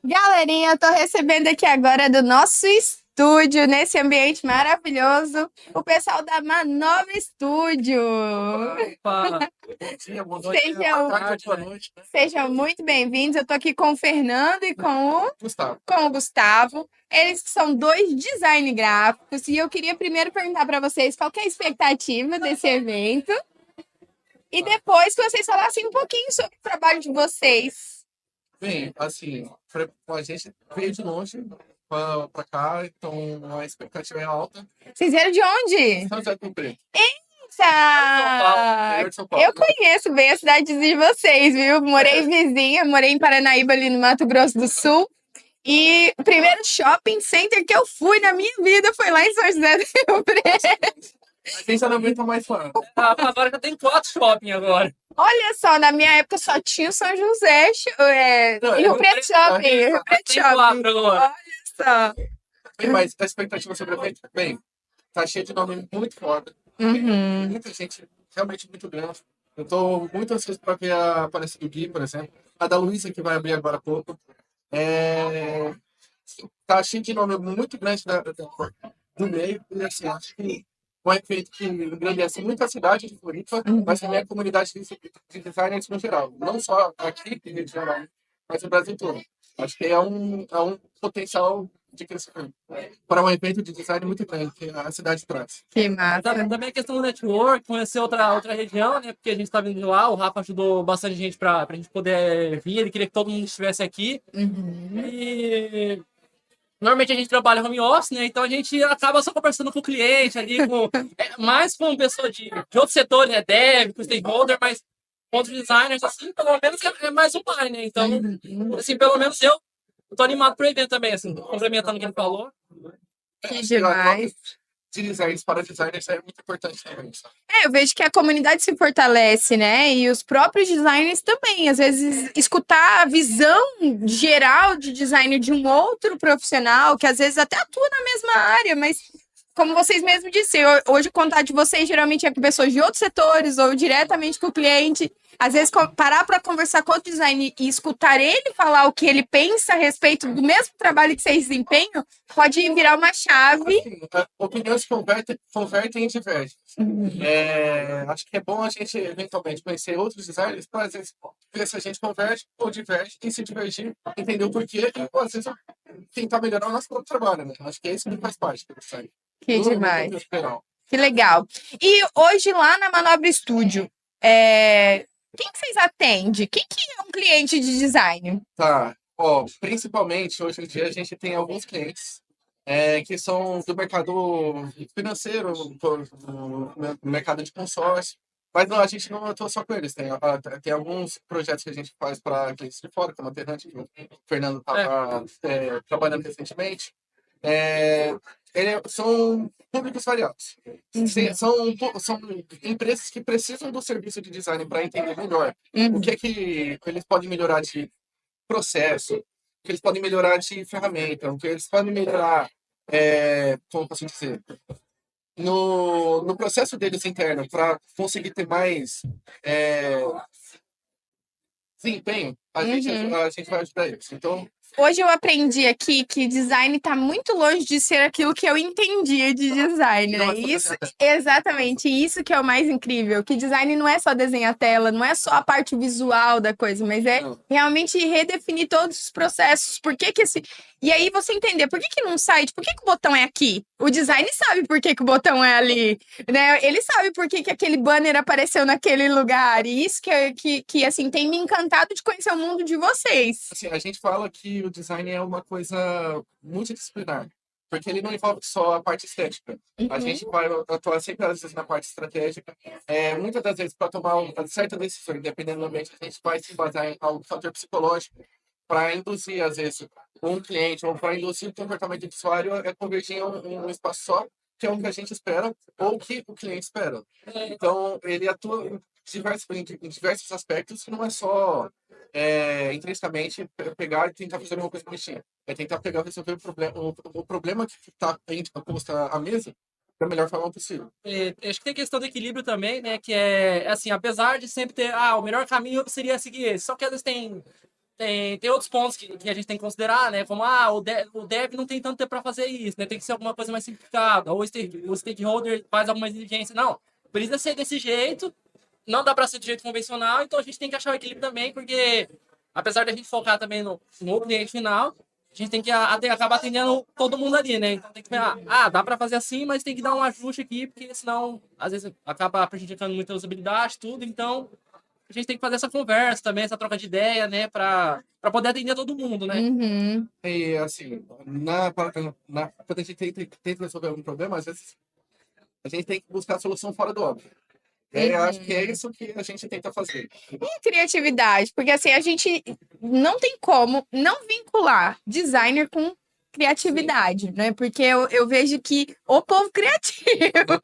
Galerinha, eu tô recebendo aqui agora do nosso estúdio, nesse ambiente maravilhoso, o pessoal da Manova Estúdio. Opa! Bom dia, boa noite, boa Sejam, tarde, boa noite, né? sejam muito bem-vindos. Eu tô aqui com o Fernando e Gustavo. com o Gustavo. Eles são dois design gráficos e eu queria primeiro perguntar para vocês qual que é a expectativa desse evento e depois que vocês falassem um pouquinho sobre o trabalho de vocês. Bem, assim, a gente veio de longe pra cá, então a expectativa é alta. Vocês vieram de onde? São José do Rio Preto, Eita! interior de São Eu Paulo. conheço bem a cidade de vocês, viu? Morei vizinha, morei em Paranaíba, ali no Mato Grosso do Sul. E o primeiro shopping center que eu fui na minha vida foi lá em São José do Rio Preto. A gente já não aguenta mais fã. Agora já tem 4 shopping agora. Olha só, na minha época só tinha o São José, Não, e Rio Preto Shopping, Rio Preto Tem Shopping. 4 agora. Olha só. Bem, mas a expectativa sobre o evento, bem, tá cheio de nome muito foda. Uhum. Muita gente realmente muito grande. Eu tô muito ansioso para ver a palestra do Gui, por exemplo. A da Luísa, que vai abrir agora há pouco. É... Tá cheio de nome muito grande do meio. E assim, acho que um evento que engrandece muito a cidade de Floripa, mas também a comunidade de designers no geral. Não só aqui, em Rio de Janeiro, mas no Brasil todo. Acho que é um potencial de crescimento para um evento de design muito grande que a cidade traz. Que massa. Também a questão do network, conhecer outra região, né? Porque a gente tá vindo de lá, o Rafa ajudou bastante gente pra gente poder vir, ele queria que todo mundo estivesse aqui. Uhum. E normalmente a gente trabalha home office, né? Então a gente acaba só conversando com o cliente ali, mais com pessoa de outros setores, né? Dev, com stakeholder, mas com outros designers, assim, pelo menos é mais online, né? Então, assim, pelo menos eu tô animado pro evento também, assim, complementando o que ele falou. Que Acho que a troca demais. de designs para designers é muito importante também, sabe? Eu vejo que a comunidade se fortalece, né? E os próprios designers também. Às vezes, escutar a visão geral de design de um outro profissional, que às vezes até atua na mesma área, mas como vocês mesmos disseram, hoje o contato de vocês geralmente é com pessoas de outros setores ou diretamente com o cliente. Às vezes, parar para conversar com o design e escutar ele falar o que ele pensa a respeito do mesmo trabalho que vocês desempenham, pode virar uma chave. Assim, opiniões convertem e divergem. Acho que é bom a gente, eventualmente, conhecer outros designers para, às vezes, ver se a gente converge ou diverge e se divergir, entender o porquê e, às vezes, tentar melhorar o nosso próprio trabalho, né? Acho que é isso que faz parte do design. Que No demais. contexto geral. Que legal. E hoje lá na Manobra Studio, quem que vocês atendem? Quem que é um cliente de design? Tá. Ó, principalmente, hoje em dia, a gente tem alguns clientes que são do mercado financeiro, do mercado de consórcio. Mas não, a gente não atua só com eles. Tem alguns projetos que a gente faz para clientes de fora, como a Terrante, que o Fernando estava trabalhando recentemente. É, são públicos variados. São empresas que precisam do serviço de design para entender melhor o que é que eles podem melhorar de processo, o que eles podem melhorar de ferramenta, o que eles podem melhorar, como posso dizer, no processo deles interno para conseguir ter mais desempenho, a gente vai ajudar eles. Então, Hoje eu aprendi aqui que design está muito longe de ser aquilo que eu entendia de design, não né? é só Isso, desenhar tela. exatamente, isso que é o mais incrível, que design não é só desenhar tela, não é só a parte visual da coisa, mas é Não. realmente redefinir todos os processos. Por que que esse... E aí você entender, por que que num site, por que que o botão é aqui? O design sabe por que que o botão é ali, né? Ele sabe por que que aquele banner apareceu naquele lugar. E isso que assim, tem me encantado de conhecer o mundo de vocês. Assim, a gente fala que o design é uma coisa multidisciplinar, porque ele não envolve só a parte estética. A gente vai atuar sempre, às vezes, na parte estratégica. Muitas das vezes, para tomar uma certa decisão, dependendo do ambiente, a gente vai se basear em algum fator psicológico para induzir, às vezes, um cliente ou para induzir o comportamento do usuário a convergir em um espaço só, que é o que a gente espera ou que o cliente espera. Então, ele atua em diversos aspectos, que não é só intrinsecamente pegar e tentar fazer uma coisa bonitinha. É tentar pegar e resolver o problema que está posto à mesa da melhor forma possível. Acho que tem questão do equilíbrio também, né? Que assim, apesar de sempre ter, o melhor caminho seria seguir esse. Só que às vezes tem Tem outros pontos que a gente tem que considerar, né? Como, o dev não tem tanto tempo para fazer isso, né? Tem que ser alguma coisa mais simplificada. Ou o stakeholder faz alguma exigência. Não, precisa ser desse jeito. Não dá para ser do jeito convencional. Então, a gente tem que achar o equilíbrio também, porque apesar da gente focar também no cliente final, a gente tem que acabar atendendo todo mundo ali, né? Então, tem que ver, dá para fazer assim, mas tem que dar um ajuste aqui, porque senão, às vezes, acaba prejudicando muita usabilidade, tudo. Então, a gente tem que fazer essa conversa também, essa troca de ideia, né? Para poder atender todo mundo, né? Uhum. E assim, quando a gente tenta resolver algum problema, às vezes a gente tem que buscar a solução fora do óbvio. Acho que é isso que a gente tenta fazer. E criatividade, porque assim, a gente não tem como não vincular designer com criatividade, né? Porque eu vejo que o povo criativo.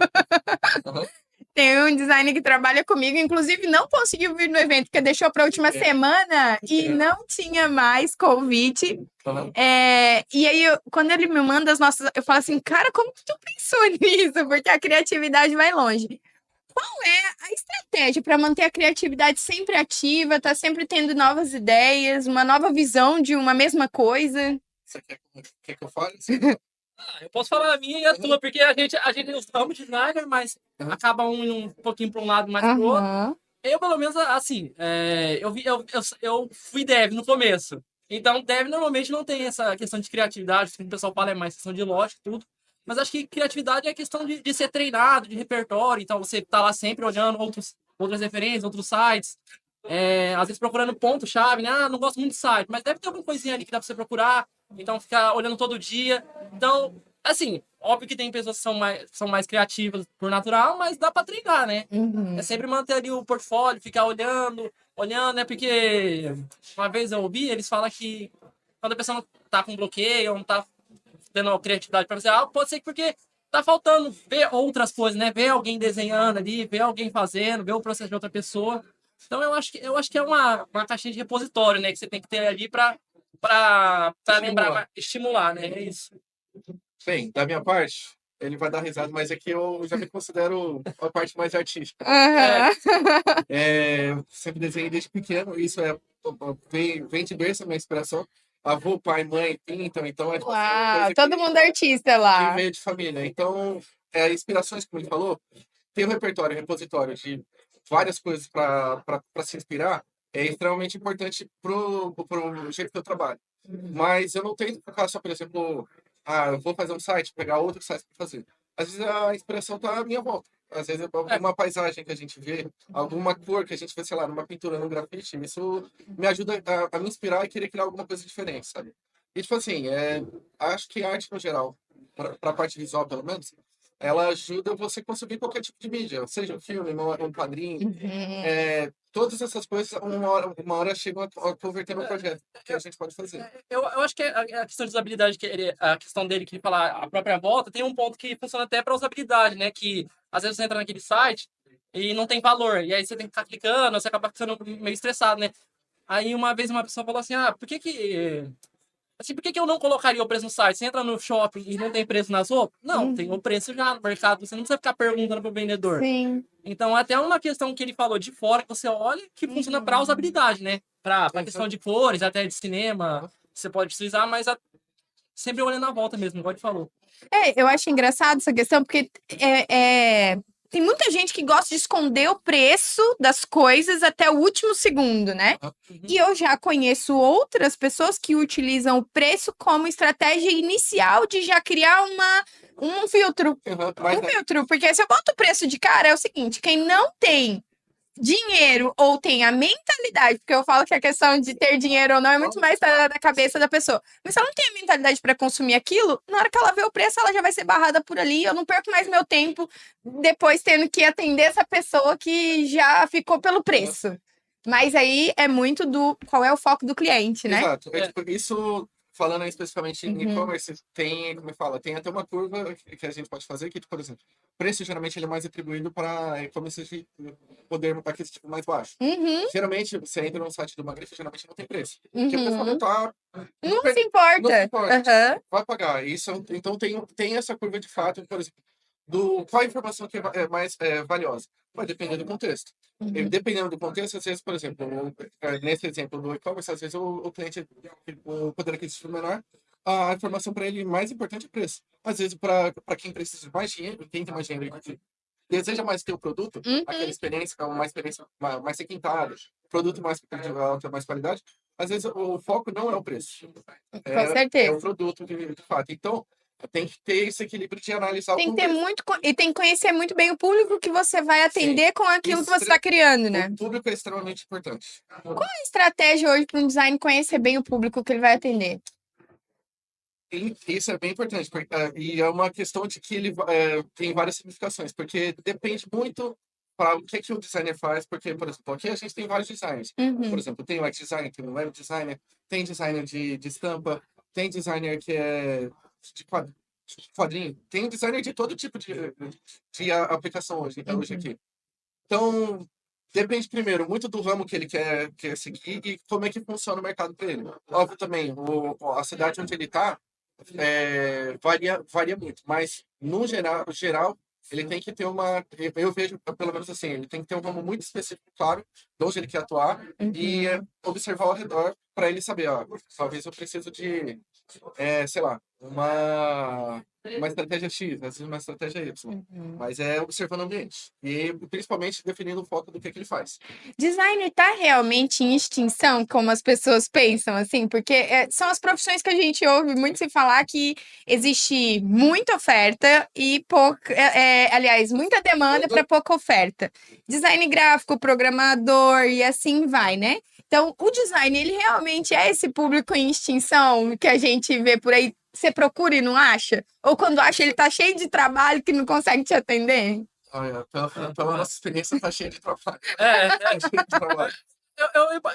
Uhum. Tem um designer que trabalha comigo, inclusive não conseguiu vir no evento, porque deixou para a última semana e não tinha mais convite. Uhum. E aí, quando ele me manda as nossas. Eu falo assim, cara, como que tu pensou nisso? Porque a criatividade vai longe. Qual é a estratégia para manter a criatividade sempre ativa, tá sempre tendo novas ideias, uma nova visão de uma mesma coisa? Você quer que eu fale? Eu posso falar a minha e a tua, porque a gente somos designer, mas acaba um pouquinho para um lado mais pro outro. Aham. Eu, pelo menos, assim, eu fui dev no começo. Então, dev normalmente não tem essa questão de criatividade, que o pessoal fala é mais questão de lógica e tudo. Mas acho que criatividade é questão de ser treinado, de repertório. Então, você tá lá sempre olhando outras referências, outros sites. Às vezes procurando ponto-chave, né? Não gosto muito de site, mas deve ter alguma coisinha ali que dá pra você procurar. Então, ficar olhando todo dia. Então, assim, óbvio que tem pessoas que são mais criativas por natural, mas dá pra treinar, né? Uhum. É sempre manter ali o portfólio, ficar olhando, né? Porque uma vez eu ouvi, eles falam que quando a pessoa não tá com bloqueio, ou não tá tendo a criatividade para fazer algo, pode ser que porque tá faltando ver outras coisas, né? Ver alguém desenhando ali, ver alguém fazendo, ver o processo de outra pessoa. Então eu acho que é uma caixinha de repositório, né? Que você tem que ter ali para lembrar, estimular, né? É isso. Bem, da minha parte, ele vai dar risada, mas é que eu já me considero a parte mais artística. Aham. Sempre desenhei desde pequeno, isso vem de berço a minha inspiração. Avô, pai, mãe pintam, então é Uau, coisa todo que mundo artista lá. veio de família. Então, inspirações, como ele falou, ter um repositório de várias coisas para se inspirar é extremamente importante pro jeito que eu trabalho. Mas eu não tenho que focar só, por exemplo, eu vou fazer um site, pegar outro site para fazer. Às vezes a inspiração está à minha volta. Às vezes alguma paisagem que a gente vê, alguma cor que a gente vê, sei lá, numa pintura, num grafite, isso me ajuda a me inspirar e querer criar alguma coisa diferente, sabe? E, tipo assim, acho que a arte, no geral, para a parte visual, pelo menos, ela ajuda você a consumir qualquer tipo de mídia, seja um filme, um quadrinho, Uhum. todas essas coisas, uma hora chegam a converter no projeto que a gente pode fazer. Eu acho que a questão de usabilidade, a questão dele que fala a própria volta, tem um ponto que funciona até para usabilidade, né? Que às vezes você entra naquele site e não tem valor, e aí você tem que ficar clicando, você acaba ficando meio estressado, né? Aí uma vez uma pessoa falou assim: por que eu não colocaria o preço no site? Você entra no shopping e não tem preço nas roupas? Não, tem o preço já no mercado, você não precisa ficar perguntando pro vendedor. Sim. Então, até uma questão que ele falou de fora, que você olha, que funciona para usabilidade, né? Para questão de cores, até de cinema, você pode utilizar, mas sempre olhando na volta mesmo, igual ele falou. Eu acho engraçado essa questão, porque tem muita gente que gosta de esconder o preço das coisas até o último segundo, né? E eu já conheço outras pessoas que utilizam o preço como estratégia inicial de já criar um filtro. Um filtro, porque se eu boto o preço de cara, é o seguinte, quem não tem dinheiro ou tem a mentalidade, porque eu falo que a questão de ter dinheiro ou não é muito mais da cabeça da pessoa. Mas se ela não tem a mentalidade para consumir aquilo, na hora que ela vê o preço, ela já vai ser barrada por ali. Eu não perco mais meu tempo depois tendo que atender essa pessoa que já ficou pelo preço. Mas aí é muito do qual é o foco do cliente, né? Exato. Tipo, isso, falando especificamente em e-commerce, como eu falo, tem até uma curva que a gente pode fazer, que, por exemplo, o preço geralmente ele é mais atribuído para e-commerce de poder aquele tipo mais baixo. Geralmente, você entra no site do Magrife, geralmente não tem preço. Porque a pessoa não tá... Não se importa. Não se importa. Vai pagar. Então tem essa curva de fato, por exemplo, qual a informação que é mais valiosa? Vai depender do contexto. E Uhum. dependendo do contexto, às vezes, por exemplo, nesse exemplo do e-commerce, às vezes o cliente, o poder aquisitivo menor, a informação para ele mais importante é o preço. Às vezes, para quem precisa de mais dinheiro, quem tem mais dinheiro e deseja mais ter o produto, aquela Uhum. experiência, uma experiência mais requintada, produto mais de alta, mais qualidade, às vezes o foco não é o preço, Com é o certeza. produto de fato. Então, tem que ter esse equilíbrio de analisar o Tem que ter contexto. muito e tem que conhecer muito bem o público que você vai Sim, atender com aquilo que você extre- está criando, o né? público é extremamente importante. A estratégia hoje para um design conhecer bem o público que ele vai atender? E isso é bem importante, e é uma questão de que ele tem várias significações, porque depende muito para o que o designer faz, porque, por exemplo, aqui a gente tem vários designers. Por Uhum. exemplo, tem o UX designer, tem o web designer, tem designer de estampa, tem designer que é de quadrinho, tem designer de todo tipo de aplicação hoje Uhum. aqui. Então, depende primeiro muito do ramo que ele quer seguir e como é que funciona o mercado para ele. Óbvio também, a cidade onde ele está varia muito, mas no geral, ele tem que ter eu vejo pelo menos assim, ele tem que ter um ramo muito específico, claro, de onde ele quer atuar e Uhum. observar ao redor para ele saber, ó, talvez eu preciso de, sei lá, uma estratégia X, às vezes uma estratégia Y. Uhum. Mas é observando o ambiente. E principalmente definindo o foco do que ele faz. Designer tá realmente em extinção, como as pessoas pensam, assim? Porque são as profissões que a gente ouve muito se falar que existe muita oferta e pouca, aliás, muita demanda para pouca oferta. Design gráfico, programador e assim vai, né? Então, o design, ele realmente é esse público em extinção que a gente vê por aí, você procura e não acha? Ou quando acha, ele tá cheio de trabalho que não consegue te atender? Olha, pela nossa experiência, tá cheio de trabalho. É, Tá cheio de trabalho.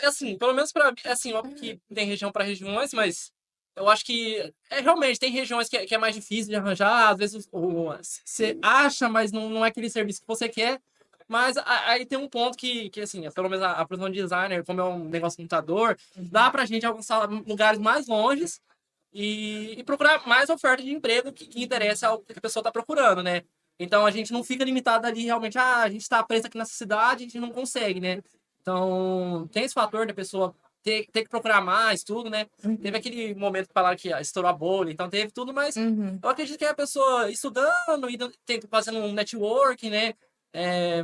assim, pelo menos pra mim, assim, óbvio que tem região para regiões, mas eu acho que realmente tem regiões que é mais difícil de arranjar, às vezes você acha, mas não é aquele serviço que você quer. Mas aí tem um ponto que assim, pelo menos a profissão de designer, como é um negócio de computador, dá pra gente alcançar lugares mais longes e procurar mais oferta de emprego que interessa ao que a pessoa está procurando, né? Então a gente não fica limitado ali realmente, a gente está preso aqui nessa cidade, a gente não consegue, né? Então tem esse fator da pessoa ter que procurar mais, tudo, né? Teve aquele momento que falaram que estourou a bolha, então teve tudo, mas Uhum. eu acredito que a pessoa estudando e fazendo um networking, né?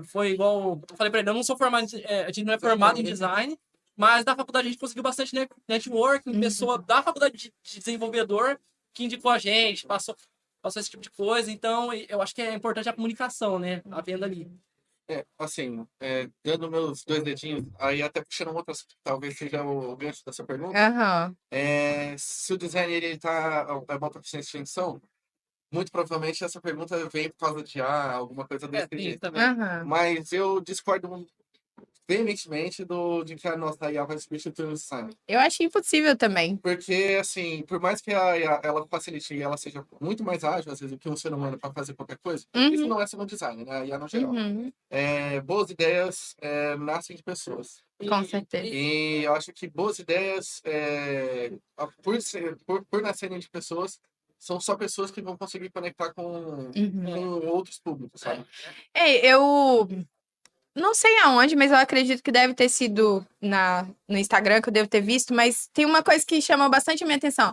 Foi igual eu falei para ele, eu não sou formado, a gente não é formado em design, mas da faculdade a gente conseguiu bastante networking, pessoa da faculdade de desenvolvedor que indicou a gente, passou esse tipo de coisa. Então, eu acho que é importante a comunicação, né? A venda ali. Assim, dando meus dois dedinhos, aí até puxando um outro assunto, que talvez seja o gancho dessa pergunta, Aham. se o designer ele é uma profissão de extensão, muito provavelmente essa pergunta vem por causa de alguma coisa desse Tem isso jeito. também. Aham. Mas eu discordo veementemente de que a nossa IA vai substituir o design. Eu acho impossível também. Porque, assim, por mais que a IA ela facilite e ela seja muito mais ágil, às vezes, do que um ser humano para fazer qualquer coisa, isso Uhum. não é só no design, né? A IA no geral. Uhum. Boas ideias nascem de pessoas. Com certeza. E eu acho que boas ideias, por nascerem de pessoas, são só pessoas que vão conseguir conectar com outros públicos, sabe? Eu não sei aonde, mas eu acredito que deve ter sido no Instagram que eu devo ter visto, mas tem uma coisa que chama bastante a minha atenção.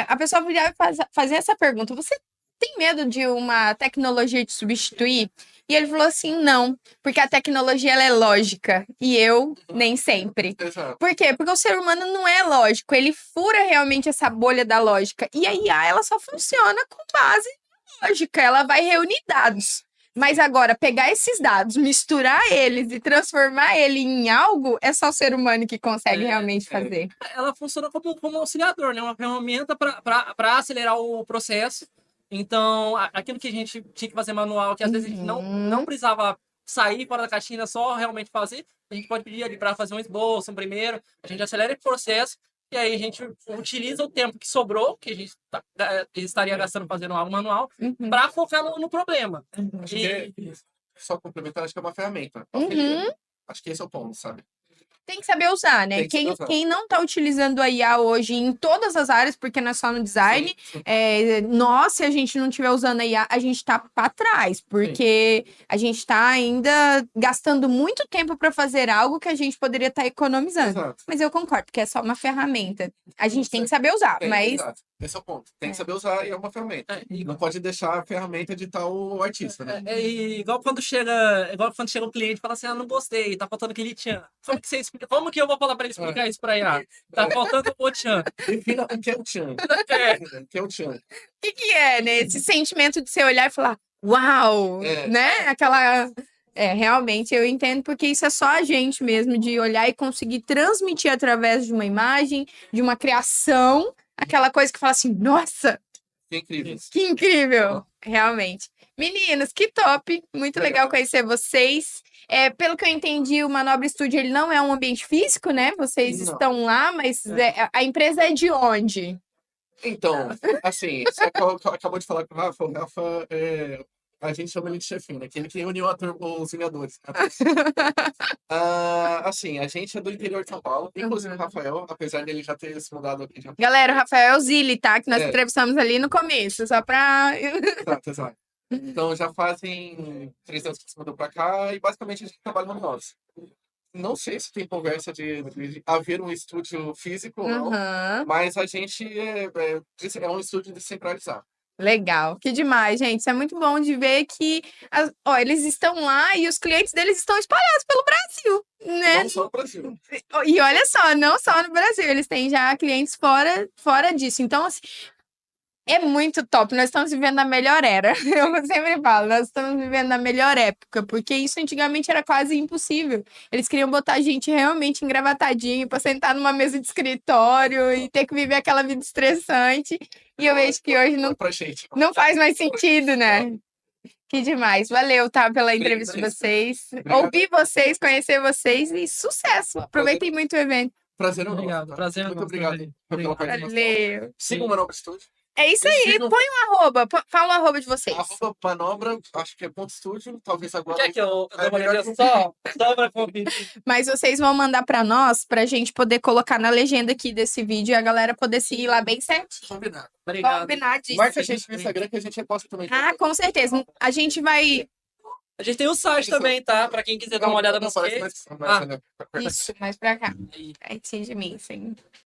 A pessoa podia fazer essa pergunta: você tem medo de uma tecnologia te substituir? E ele falou assim: não, porque a tecnologia ela é lógica e eu nem sempre. Exato. Por quê? Porque o ser humano não é lógico, ele fura realmente essa bolha da lógica. E a IA ela só funciona com base em lógica, ela vai reunir dados. Mas agora, pegar esses dados, misturar eles e transformar ele em algo, é só o ser humano que consegue realmente fazer. Ela funciona como auxiliador, né? Uma ferramenta para acelerar o processo. Então, aquilo que a gente tinha que fazer manual, que às vezes a gente não precisava sair fora da caixinha, só realmente fazer, a gente pode pedir ali para fazer um esboço, um primeiro, a gente acelera o processo, e aí a gente utiliza o tempo que sobrou, que a gente estaria gastando fazendo algo manual, para focar no problema. Acho que só complementar, acho que é uma ferramenta. Uhum. Acho que esse é o ponto, sabe? Tem que saber usar, né? Tem que saber usar. Quem não tá utilizando a IA hoje em todas as áreas, porque não é só no design, Sim. nós, se a gente não estiver usando a IA, a gente tá para trás, porque a gente tá ainda gastando muito tempo para fazer algo que a gente poderia estar economizando. Exato. Mas eu concordo, porque é só uma ferramenta. A gente tem que saber usar, mas Exato. Esse é o ponto. Tem que saber usar e é uma ferramenta. E Não pode deixar a ferramenta editar o artista, né? igual quando chega um cliente e fala assim, não gostei, tá faltando aquele tchan. Como que você explica? Como que eu vou falar pra ele explicar isso pra IA? Tá faltando o tchan. Defina o que é o tchan. É. O que é o tchan. o que é, né? Esse sentimento de você olhar e falar, uau, né? Aquela... realmente eu entendo, porque isso é só a gente mesmo, de olhar e conseguir transmitir através de uma imagem, de uma criação, aquela coisa que fala assim, nossa, Que incrível. que incrível, realmente. Meninos, que top, muito legal conhecer vocês. Pelo que eu entendi, o Manobra Studio, ele não é um ambiente físico, né? Vocês Não. estão lá, mas a empresa é de onde? Então, assim, você acabou de falar com o Rafa, a gente chama ele de chefinho, né? Aquele que uniu os Vingadores. Assim, a gente é do interior de São Paulo, inclusive o Rafael, apesar dele já ter se mudado aqui. Galera, o Rafael Zilli, tá? Que nós É. entrevistamos ali no começo, só pra... Exato. Então já fazem 3 anos que se mudou pra cá e basicamente a gente trabalha no nosso. Não sei se tem conversa de haver um estúdio físico ou não, Aham. mas a gente é um estúdio descentralizado. Legal, que demais, gente. Isso é muito bom de ver que eles estão lá e os clientes deles estão espalhados pelo Brasil, né? Não só no Brasil. E olha só, não só no Brasil, eles têm já clientes fora disso. Então, assim, é muito top. Nós estamos vivendo a melhor era. Eu sempre falo, nós estamos vivendo a melhor época, porque isso antigamente era quase impossível. Eles queriam botar a gente realmente engravatadinho para sentar numa mesa de escritório e ter que viver aquela vida estressante. E eu vejo que hoje Pra gente. não faz mais sentido, né? Que demais. Valeu, tá, pela entrevista de vocês. Ouvir vocês, conhecer vocês e sucesso. Aproveitem muito o evento. Prazer é nosso, Obrigado, tá? prazer é Muito nosso obrigado também. pela participação. Valeu. Siga o Manobra Studio. É isso aí. Sigam- Põe um arroba. Fala o arroba de vocês. Arroba Manobra, acho que é ponto estúdio, talvez agora. Quer que eu É dou uma melhor olhadinha só pra conferir? Mas vocês vão mandar pra nós, pra gente poder colocar na legenda aqui desse vídeo e a galera poder seguir lá bem certinho. Combinado. Obrigado. Combinadíssimo. Marca a gente no Instagram que a gente reposta também. Ah, com certeza. A gente vai... A gente tem o site Isso. também, tá? Pra quem quiser dar uma olhada Não nos parece skates. mais, né? Isso, mais pra cá. Aí. Pertinho de mim, sim.